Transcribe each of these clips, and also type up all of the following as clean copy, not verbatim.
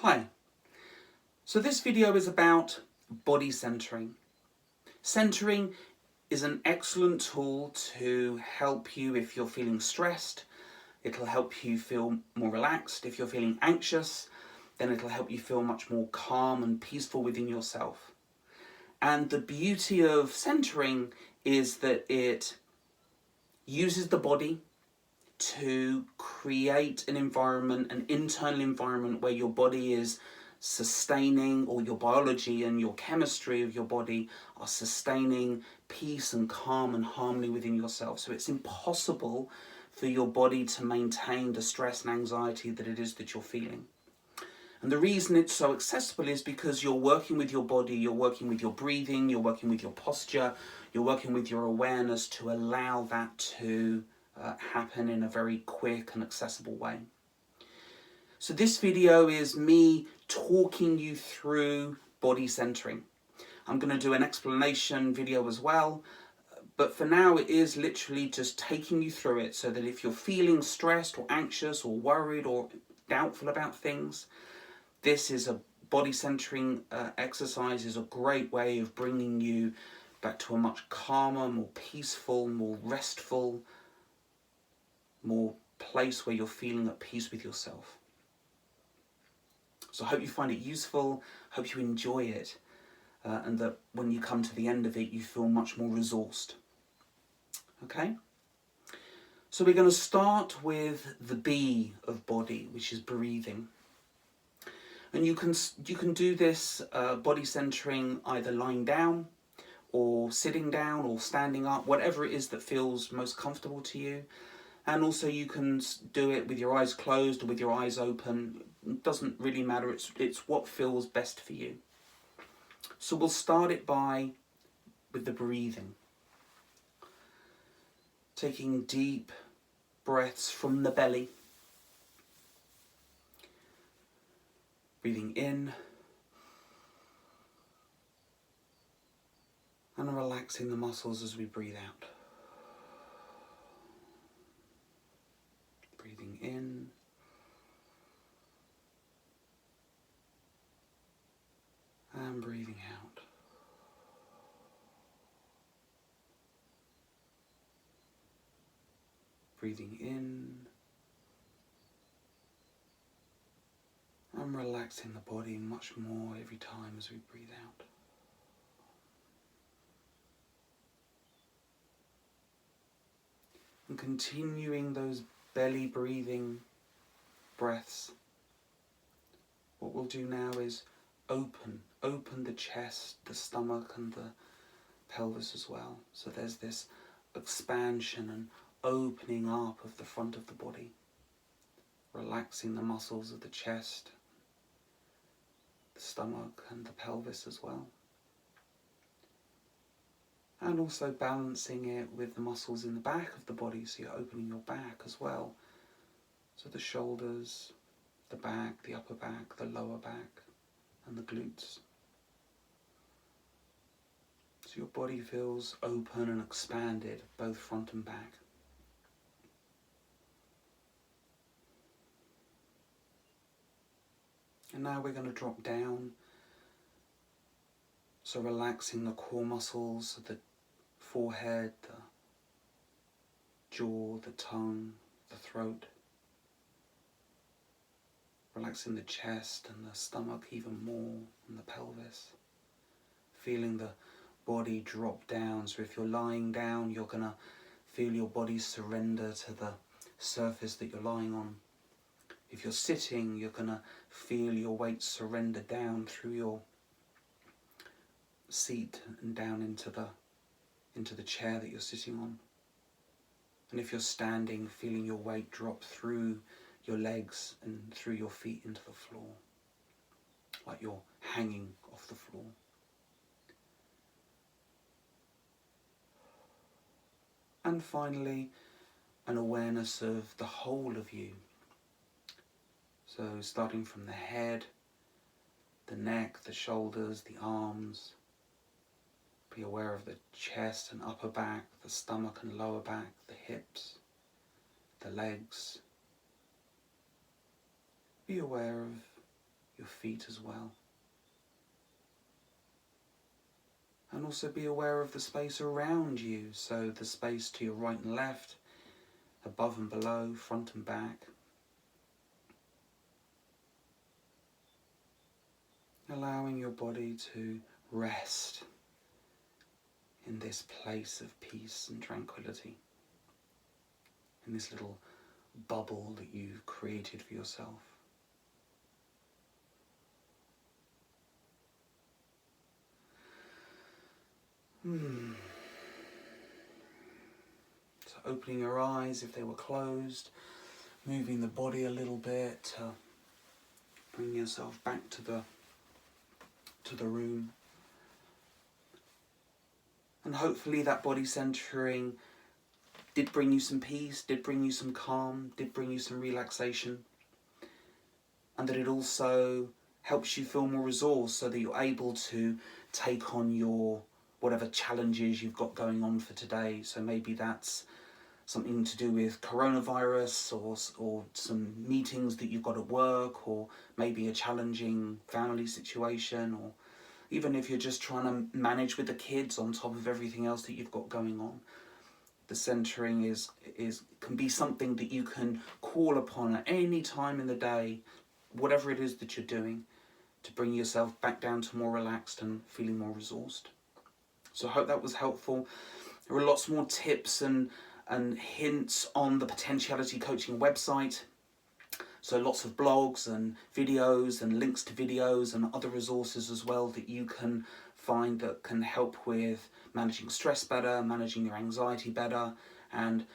Hi, so this video is about body centering. Centering is an excellent tool to help you if you're feeling stressed. It'll help you feel more relaxed. If you're feeling anxious, then it'll help you feel much more calm and peaceful within yourself. And the beauty of centering is that it uses the body to create an environment, an internal environment where your body is sustaining, or your biology and your chemistry of your body are sustaining peace and calm and harmony within yourself. So it's impossible for your body to maintain the stress and anxiety that it is that you're feeling. And the reason it's so accessible is because you're working with your body, you're working with your breathing, you're working with your posture, you're working with your awareness to allow that to happen in a very quick and accessible way. So this video is me talking you through body centering. I'm going to do an explanation video as well, but for now it is literally just taking you through it so that if you're feeling stressed or anxious or worried or doubtful about things, this is a body centering exercise is a great way of bringing you back to a much calmer, more peaceful, more restful, more place where you're feeling at peace with yourself. So I hope you find it useful, hope you enjoy it, and that when you come to the end of it, you feel much more resourced. Okay? So we're going to start with the B of body, which is breathing. And you can do this body centering either lying down, or sitting down, or standing up, whatever it is that feels most comfortable to you. And also you can do it with your eyes closed or with your eyes open. It doesn't really matter, it's what feels best for you. So we'll start it with the breathing. Taking deep breaths from the belly. Breathing in. And relaxing the muscles as we breathe out. Breathing in. And breathing out. Breathing in. And relaxing the body much more every time as we breathe out. And continuing those belly breathing breaths. What we'll do now is open the chest, the stomach and the pelvis as well. So there's this expansion and opening up of the front of the body, relaxing the muscles of the chest, the stomach and the pelvis as well. And also balancing it with the muscles in the back of the body, so you're opening your back as well. So the shoulders, the back, the upper back, the lower back and the glutes. So your body feels open and expanded, both front and back. And now we're going to drop down. So relaxing the core muscles of the forehead, the jaw, the tongue, the throat. Relaxing the chest and the stomach even more, and the pelvis. Feeling the body drop down. So if you're lying down, you're going to feel your body surrender to the surface that you're lying on. If you're sitting, you're going to feel your weight surrender down through your seat and down into the chair that you're sitting on. And if you're standing, feeling your weight drop through your legs and through your feet into the floor, like you're hanging off the floor. And finally, an awareness of the whole of you. So starting from the head, the neck, the shoulders, the arms. Be aware of the chest and upper back, the stomach and lower back, the hips, the legs. Be aware of your feet as well. And also be aware of the space around you, so the space to your right and left, above and below, front and back. Allowing your body to rest in this place of peace and tranquility, in this little bubble that you've created for yourself. So opening your eyes if they were closed, moving the body a little bit to bring yourself back to the room. And hopefully that body centering did bring you some peace, did bring you some calm, did bring you some relaxation, and that it also helps you feel more resourced so that you're able to take on your whatever challenges you've got going on for today. So maybe that's something to do with coronavirus or some meetings that you've got at work, or maybe a challenging family situation, or even if you're just trying to manage with the kids on top of everything else that you've got going on. The centering can be something that you can call upon at any time in the day, whatever it is that you're doing, to bring yourself back down to more relaxed and feeling more resourced. So I hope that was helpful. There are lots more tips and hints on the Potentiality Coaching website. So lots of blogs and videos and links to videos and other resources as well that you can find that can help with managing stress better, managing your anxiety better, and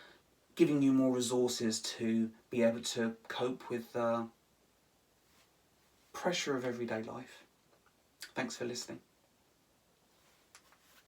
giving you more resources to be able to cope with the pressure of everyday life. Thanks for listening.